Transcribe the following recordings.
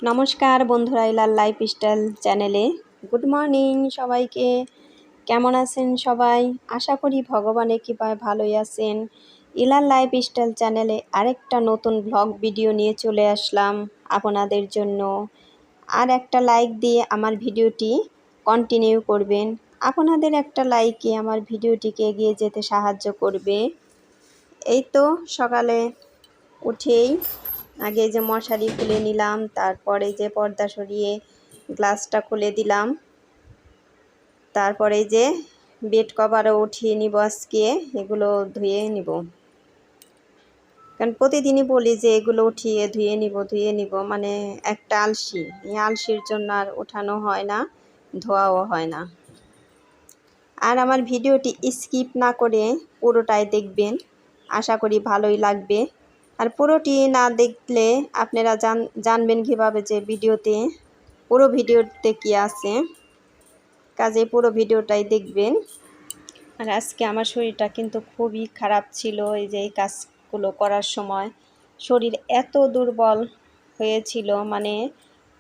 নমস্কার বন্ধুরা, ইলার লাইফস্টাইল চ্যানেলে গুড মর্নিং সবাইকে। কেমন আছেন সবাই? আশা করি ভগবানের কৃপায় ভালোই আছেন। ইলার লাইফস্টাইল চ্যানেলে আরেকটা নতুন ব্লগ ভিডিও নিয়ে চলে আসলাম আপনাদের জন্য। আর একটা লাইক দিয়ে আমার ভিডিওটি কন্টিনিউ করবেন। আপনাদের একটা লাইকে আমার ভিডিওটিকে এগিয়ে যেতে সাহায্য করবে। এই তো সকালে উঠেই আগে যে মশারি খুলে নিলাম, তারপরে যে পর্দা সরিয়ে গ্লাসটা খুলে দিলাম, তারপরে যে বেড কভারও উঠিয়ে নিব। আজকে এগুলো ধুয়ে নিব, কারণ প্রতিদিনই বলি যে এগুলো উঠিয়ে ধুয়ে নিব, মানে একটা আলসি, এই আলসির জন্য আর ওঠানো হয় না, ধোয়াও হয় না। আর আমার ভিডিওটি স্কিপ না করে পুরোটাই দেখবেন, আশা করি ভালোই লাগবে। আর পুরোটি না দেখলে আপনারা জানবেন কীভাবে যে পুরো ভিডিওতে কী আছে, কাজে পুরো ভিডিওটাই দেখবেন। আর আজকে আমার শরীরটা কিন্তু খুবই খারাপ ছিল। এই যে এই কাজগুলো করার সময় শরীর এত দুর্বল হয়েছিল, মানে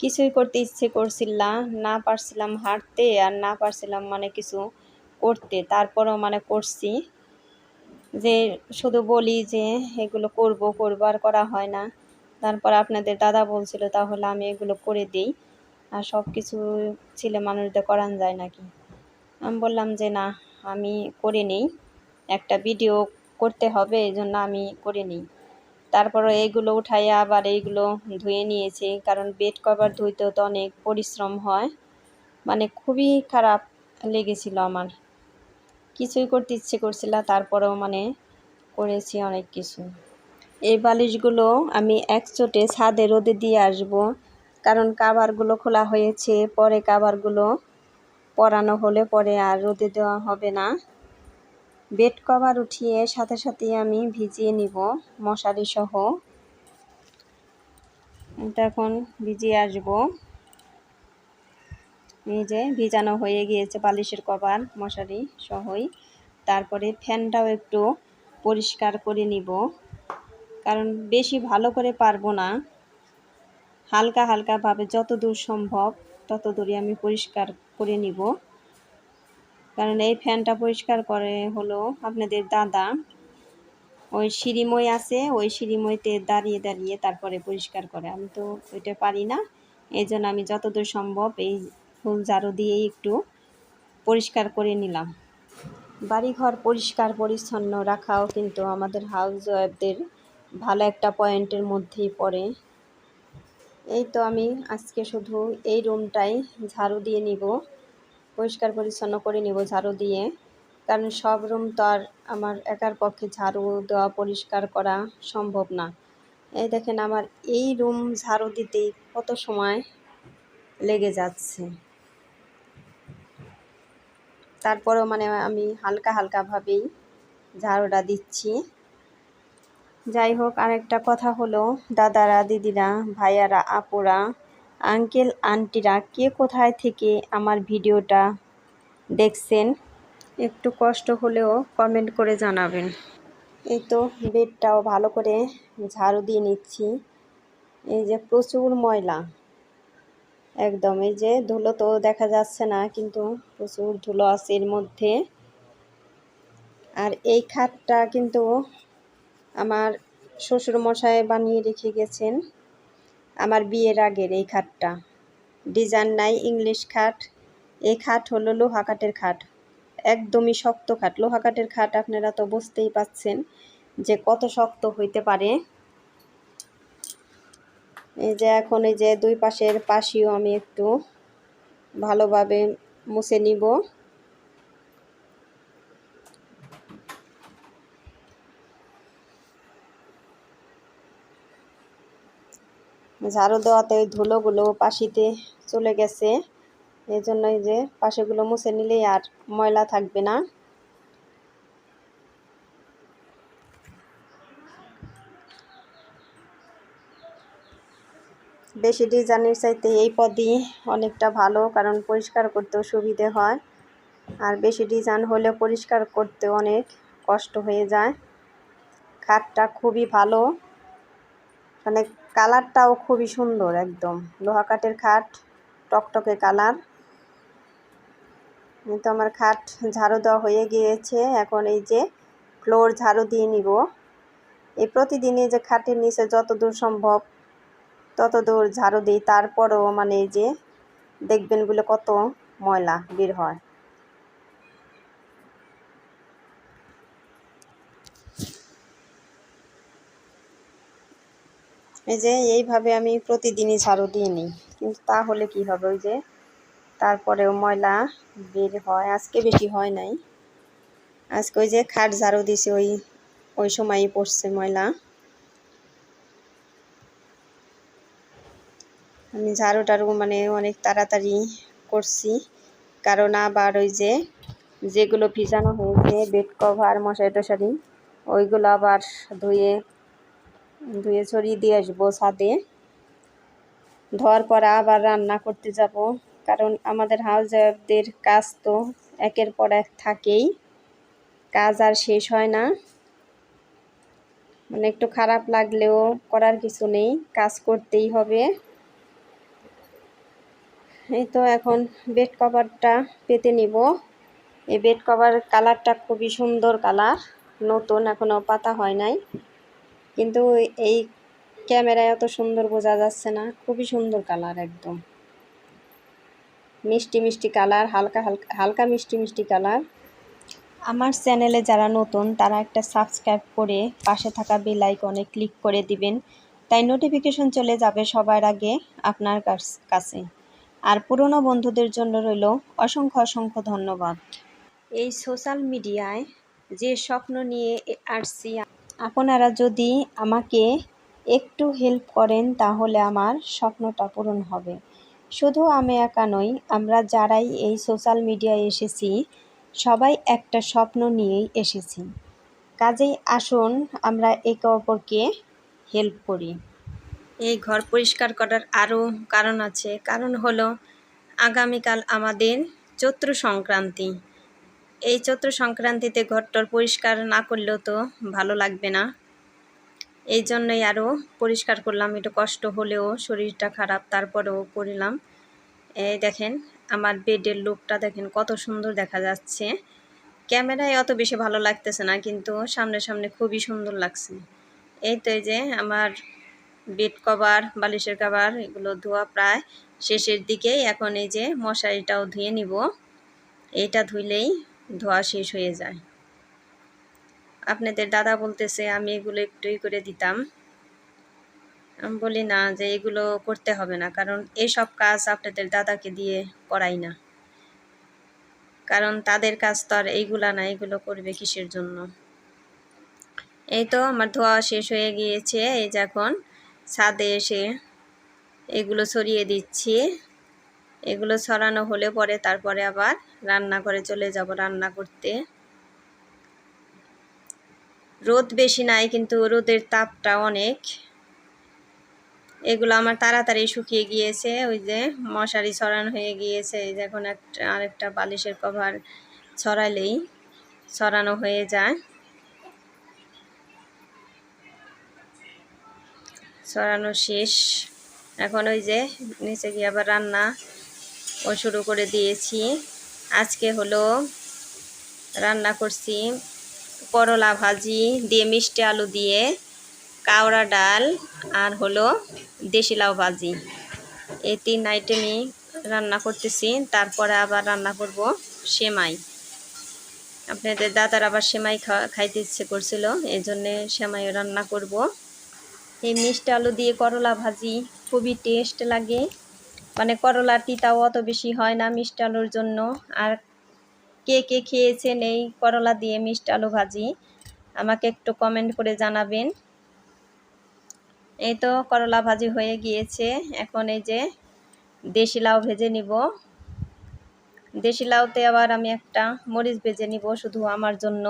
কিছুই করতে ইচ্ছে করছিল না, পারছিলাম হাঁটতে আর না পারছিলাম মানে কিছু করতে। তারপরও মানে করছি, যে শুধু বলি যে এগুলো করব আর করা হয় না। তারপর আপনাদের দাদা বলছিল তাহলে আমি এগুলো করে দিই, আর সব কিছু ছেলে মানুষদের করান যায় নাকি। আমি বললাম যে না, আমি করে নিই, একটা ভিডিও করতে হবে, এই জন্য আমি করে নিই। তারপরে এইগুলো উঠাইয়া আবার এইগুলো ধুয়ে নিয়েছি, কারণ বেড কভার ধুইতেও তো অনেক পরিশ্রম হয়, মানে খুবই খারাপ লেগেছিল আমার, কিছুই করতে ইচ্ছে করছিল, তারপরেও মানে করেছি অনেক কিছু। এই বালিশগুলো আমি একচোটে ছাদে রোদে দিয়ে আসব, কারণ কাভারগুলো খোলা হয়েছে, পরে কাভারগুলো পরানো হলে পরে আর রোদে দেওয়া হবে না। বেড কভার উঠিয়ে সাথে সাথে আমি ভিজিয়ে নিব মশারি সহ। এখন ভিজিয়ে আসব। এই যে ভিজানো হয়ে গিয়েছে বালিশের কভার মশারি সহই। তারপরে ফ্যানটাও একটু পরিষ্কার করে নিব, কারণ বেশি ভালো করে পারবো না, হালকা হালকাভাবে যতদূর সম্ভব ততদূরই আমি পরিষ্কার করে নিব। কারণ এই ফ্যানটা পরিষ্কার করে হলো আপনাদের দাদা, ওই সিঁড়িময় আছে, ওই সিঁড়িময়তে দাঁড়িয়ে দাঁড়িয়ে তারপরে পরিষ্কার করে। আমি তো ওইটা পারি না, এই জন্য আমি যতদূর সম্ভব এই ফুল ঝাড়ু দিয়েই একটু পরিষ্কার করে নিলাম। বাড়িঘর পরিষ্কার পরিচ্ছন্ন রাখাও কিন্তু আমাদের হাউস ওয়াইফদের ভালো একটা পয়েন্টের মধ্যেই পড়ে। এই তো আমি আজকে শুধু এই রুমটাই ঝাড়ু দিয়ে নিব, পরিষ্কার পরিচ্ছন্ন করে নিব ঝাড়ু দিয়ে, কারণ সব রুম তো আর আমার একার পক্ষে ঝাড়ু দেওয়া পরিষ্কার করা সম্ভব না। এই দেখেন আমার এই রুম ঝাড়ু দিতেই কত সময় লেগে যাচ্ছে, তারপরেও মানে আমি হালকা হালকাভাবেই ঝাড়ুটা দিচ্ছি। যাই হোক, আরেকটা কথা হলো, দাদারা, দিদিরা, ভাইয়ারা, আপুরা, আঙ্কেল আন্টিরা কে কোথায় থেকে আমার ভিডিওটা দেখছেন একটু কষ্ট হলেও কমেন্ট করে জানাবেন। এই তো বেডটাও ভালো করে ঝাড়ু দিয়ে নিচ্ছি। এই যে প্রচুর ময়লা, একদম এই যে ধুলো তো দেখা যাচ্ছে না, কিন্তু প্রচুর ধুলো আছে এর মধ্যে। আর এই খাটটা কিন্তু আমার শ্বশুরমশাই বানিয়ে রেখে গেছেন আমার বিয়ের আগের। এই খাটটা ডিজাইন নাই, ইংলিশ খাট। এই খাট হলো লোহা কাঠের খাট, একদমই শক্ত খাট। লোহা কাঠের খাট আপনারা তো বুঝতেই পাচ্ছেন যে কত শক্ত হইতে পারে। এই যে এখন এই যে দুই পাশের পাশিও আমি একটু ভালোভাবে মুছে নিব। ঝাড়ু দেওয়াতে ওই ধুলোগুলো পাশিতে চলে গেছে, এই জন্য এই যে পাশেগুলো মুছে নিলেই আর ময়লা থাকবে না। বেশি ডিজাইনের চাইতে এই পদই অনেকটা ভালো, কারণ পরিষ্কার করতেও সুবিধে হয়। আর বেশি ডিজাইন হলে পরিষ্কার করতে অনেক কষ্ট হয়ে যায়। খাটটা খুবই ভালো, মানে কালারটাও খুবই সুন্দর, একদম লোহা কাঠের খাট, টকটকে কালার। তো আমার খাট ঝাড়ু দেওয়া হয়ে গিয়েছে। এখন এই যে ফ্লোর ঝাড়ু দিয়ে নিব। এই প্রতিদিনই যে খাটের নিচে যত দূর সম্ভব তত দূর ঝাড়ু দিই, তারপরেও মানে এই যে দেখবেন বলে কত ময়লা বের হয়। এই যে এইভাবে আমি প্রতিদিনই ঝাড়ু দিয়ে নিই, কিন্তু তাহলে কি হবে, ওই যে তারপরেও ময়লা বের হয়। আজকে বেশি হয় নাই, আজকে ওই যে খাট ঝাড়ু দিছি ওই সময়ই পড়ছে ময়লা। আমি ঝাড়ু টাড়ু মানে অনেক তাড়াতাড়ি করছি, কারণ আবার ওই যে যেগুলো ভিজানো হয়েছে বেড কভার মশারি টশারি ওইগুলো আবার ধুয়ে ছড়িয়ে দিয়ে আসবো ছাদে। ধোয়ার পর আবার রান্না করতে যাব, কারণ আমাদের হাউস ওয়াইফদের কাজ তো একের পর এক থাকেই, কাজ আর শেষ হয় না। মানে একটু খারাপ লাগলেও করার কিছু নেই, কাজ করতেই হবে। এই তো এখন বেড কভারটা পেতে নিব। এই বেড কভার কালারটা খুবই সুন্দর কালার, নতুন, এখনো পাতা হয় নাই, কিন্তু এই ক্যামেরায় এত সুন্দর বোঝা যাচ্ছে না। খুবই সুন্দর কালার, একদম মিষ্টি মিষ্টি কালার, হালকা হালকা হালকা মিষ্টি মিষ্টি কালার। আমার চ্যানেলে যারা নতুন তারা একটা সাবস্ক্রাইব করে পাশে থাকা বেল আইকনে ক্লিক করে দিবেন, তাই নোটিফিকেশন চলে যাবে সবার আগে আপনার কাছে। আর পুরনো বন্ধুদের জন্য রইল অসংখ্য অসংখ্য ধন্যবাদ। এই সোশ্যাল মিডিয়ায় যে স্বপ্ন নিয়ে আসছি, আপনারা যদি আমাকে একটু হেল্প করেন তাহলে আমার স্বপ্নটা পূরণ হবে। শুধু আমি একা নই, আমরা যারাই এই সোশ্যাল মিডিয়ায় এসেছি সবাই একটা স্বপ্ন নিয়েই এসেছি। কাজেই আসুন আমরা একে অপরকে হেল্প করি। এই ঘর পরিষ্কার করার আরও কারণ আছে, কারণ হলো আগামীকাল আমাদের চৈত্র সংক্রান্তি। এই চৈত্র সংক্রান্তিতে ঘরটর পরিষ্কার না করলেও তো ভালো লাগবে না, এই জন্যই আরও পরিষ্কার করলাম। একটু কষ্ট হলেও শরীরটা খারাপ, তারপরেও করলাম। এই দেখেন আমার বেডের লুকটা দেখেন কত সুন্দর দেখা যাচ্ছে। ক্যামেরায় অত বেশি ভালো লাগতেছে না, কিন্তু সামনে সামনে খুবই সুন্দর লাগছে। এই তো এই যে আমার বেড কভার, বালিশের কভার এগুলো ধোয়া প্রায় শেষের দিকেই। এখন এই যে মশারিটাও ধুয়ে নিব, এইটা ধুইলেই ধোয়া শেষ হয়ে যায়। আপনাদের দাদা বলতেছে আমি এগুলো একটুই করে দিতাম, আমি বলি না যে এগুলো করতে হবে না, কারণ এইসব কাজ আপনাদের দাদাকে দিয়ে করাই না, কারণ তাদের কাজ তো আর এইগুলা না, এগুলো করবে কিসের জন্য। এই তো আমার ধোয়া শেষ হয়ে গিয়েছে, এই যে এখন ছাদে এসে এগুলো ছড়িয়ে দিচ্ছি। এগুলো ছড়ানো হলে পরে তারপরে আবার রান্নাঘরে চলে যাব রান্না করতে। রোদ বেশি নাই, কিন্তু রোদের তাপটা অনেক। এগুলো আমার তাড়াতাড়ি শুকিয়ে গিয়েছে, ওই যে মশারি ছড়ানো হয়ে গিয়েছে। এই যে এখন আরেকটা বালিশের কভার ছড়ালেই ছড়ানো হয়ে যায়। ছড়ানো শেষ, এখন ওই যে নিচে গিয়ে আবার রান্না শুরু করে দিয়েছি। আজকে হলো রান্না করছি করলা ভাজি দিয়ে, মিষ্টি আলু দিয়ে, কাওড়া ডাল, আর হলো দেশি লাউ ভাজি। এই 3 আইটেমই রান্না করতেছি। তারপরে আবার রান্না করব সেমাই। আপনাদের দাদার আবার সেমাই খাইতে ইচ্ছে করছিল, এই জন্যে সেমাইও রান্না করব। এই মিষ্টি আলু দিয়ে করলা ভাজি খুবই টেস্ট লাগে, মানে করলার তিতাও অত বেশি হয় না মিষ্টি আলুর জন্য। আর কে কে খেয়েছেন এই করলা দিয়ে মিষ্টি আলু ভাজি আমাকে একটু কমেন্ট করে জানাবেন। এই তো করলা ভাজি হয়ে গিয়েছে, এখন এই যে দেশি লাউ ভেজে নিব। দেশি লাউতে আবার আমি একটা মরিচ ভেজে নিব শুধু আমার জন্য,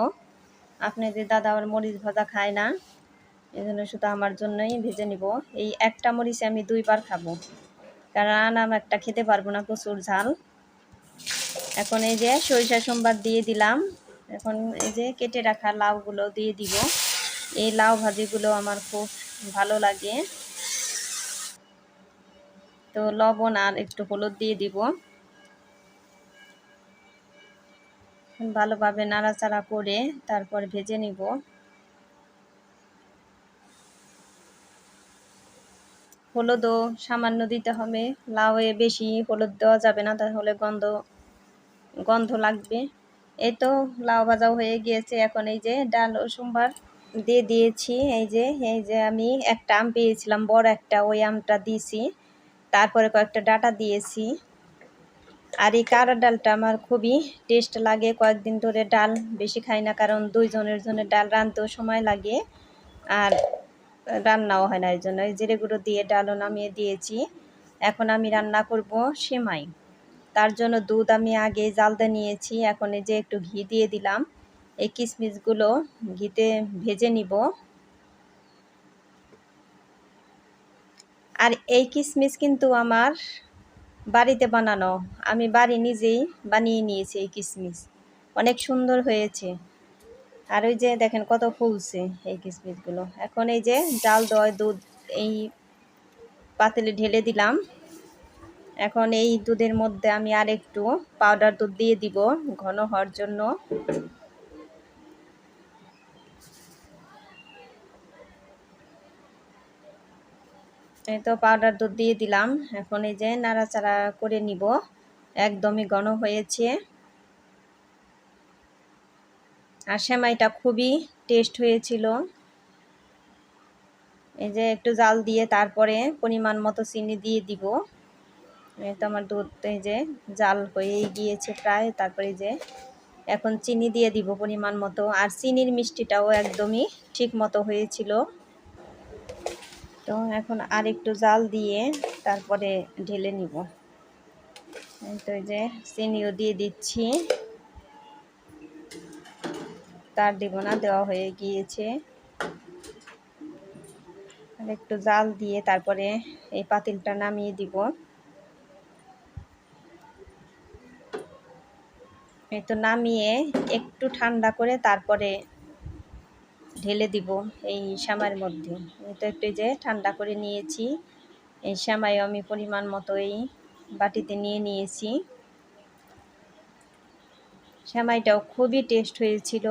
আপনাদের দাদা আবার মরিচ ভাজা খায় না, এই জন্য শুধু আমার জন্যই ভেজে নিব। এই একটা মরিচে আমি 2 বার খাবো, কারণ আমি একটা খেতে পারবো না, প্রচুর ঝাল। এখন এই যে সরিষা সম্বার দিয়ে দিলাম, এখন এই যে কেটে রাখা লাউগুলো দিয়ে দিব। এই লাউ ভাজিগুলো আমার খুব ভালো লাগে। তো লবণ আর একটু হলুদ দিয়ে দিব। ভালোভাবে নাড়াচাড়া করে তারপর ভেজে নিব। হলুদও সামান্য দিতে হবে, লাউয়ে বেশি হলুদ দেওয়া যাবে না, তাহলে গন্ধ লাগবে। এই তো লাউ ভাজাও হয়ে গিয়েছে। এখন এই যে ডাল ও সম্বার দিয়ে দিয়েছি। এই যে আমি একটা আম পেয়েছিলাম, বড় একটা, ওই আমটা দিয়েছি। তারপরে কয়েকটা ডাঁটা দিয়েছি। আর এই কারা ডালটা আমার খুবই টেস্ট লাগে। কয়েকদিন ধরে ডাল বেশি খাই না, কারণ 2 জনের জন্য ডাল রাঁধতেও সময় লাগে আর রান্নাও হয় না। এই জন্য এই জিরে গুঁড়ো দিয়ে ডালও নামিয়ে দিয়েছি। এখন আমি রান্না করব সেমাই। তার জন্য দুধ আমি আগে জাল দিয়ে নিয়েছি। এখন এই যে একটু ঘি দিয়ে দিলাম। এই কিশমিশগুলো ঘিতে ভেজে নিব। আর এই কিশমিশ কিন্তু আমার বাড়িতে বানানো, আমি নিজেই বানিয়ে নিয়েছি। এই কিশমিশ অনেক সুন্দর হয়েছে। আর ওই যে দেখেন কত ফুলছে এই কিশমিশগুলো। এখন এই যে জাল দেওয়া দুধ এই পাতিলে ঢেলে দিলাম। এখন এই দুধের মধ্যে আমি আর একটু পাউডার দুধ দিয়ে দিব ঘন হওয়ার জন্য। এই তো পাউডার দুধ দিয়ে দিলাম। এখন এই যে নাড়াচাড়া করে নিব। একদমই ঘন হয়েছে। আর সেমাইটা খুবই টেস্ট হয়েছিল। এই যে একটু জাল দিয়ে তারপরে পরিমাণ মতো চিনি দিয়ে দিব। এই তো আমার দুধ এই যে জাল হয়েই গিয়েছে প্রায়। তারপরে যে এখন চিনি দিয়ে দিব পরিমাণ মতো। আর চিনির মিষ্টিটাও একদমই ঠিক মতো হয়েছিল। তো এখন আর একটু জাল দিয়ে তারপরে ঢেলে নিব। এই তো এই যে চিনিও দিয়ে দিচ্ছি। তার দিব না, দেওয়া হয়ে গিয়েছে। আর একটু জাল দিয়ে তারপরে এই পাতিলটা নামিয়ে দিব। এই তো নামিয়ে একটু ঠান্ডা করে তারপরে ঢেলে দিব এই সেমাইয়ের মধ্যে। এই তো একটু যে ঠান্ডা করে নিয়েছি। এই সেমাইও আমি পরিমাণ মতো এই বাটিতে নিয়ে নিয়েছি। সেমাইটাও খুবই টেস্ট হয়েছিল।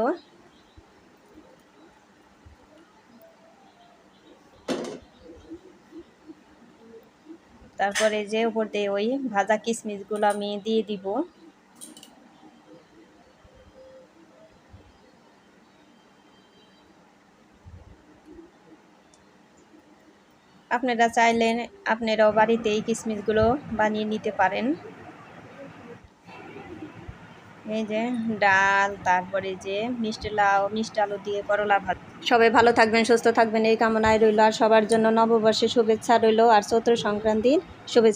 তারপরে যে উপর দিয়ে ওই ভাজা কিশমিশগুলো আমি দিয়ে দিব। আপনারা চাইলে আপনারাও বাড়িতে এই কিশমিশগুলো বানিয়ে নিতে পারেন। এই যে ডাল, তারপরে যে মিষ্টি লাউ, মিষ্টি আলু দিয়ে করলা ভাত। সবাই ভালো থাকবেন, সুস্থ থাকবেন এই কামনায় রইল। আর সবার জন্য নববর্ষের শুভেচ্ছা রইল আর চৈত্র সংক্রান্তির শুভেচ্ছা।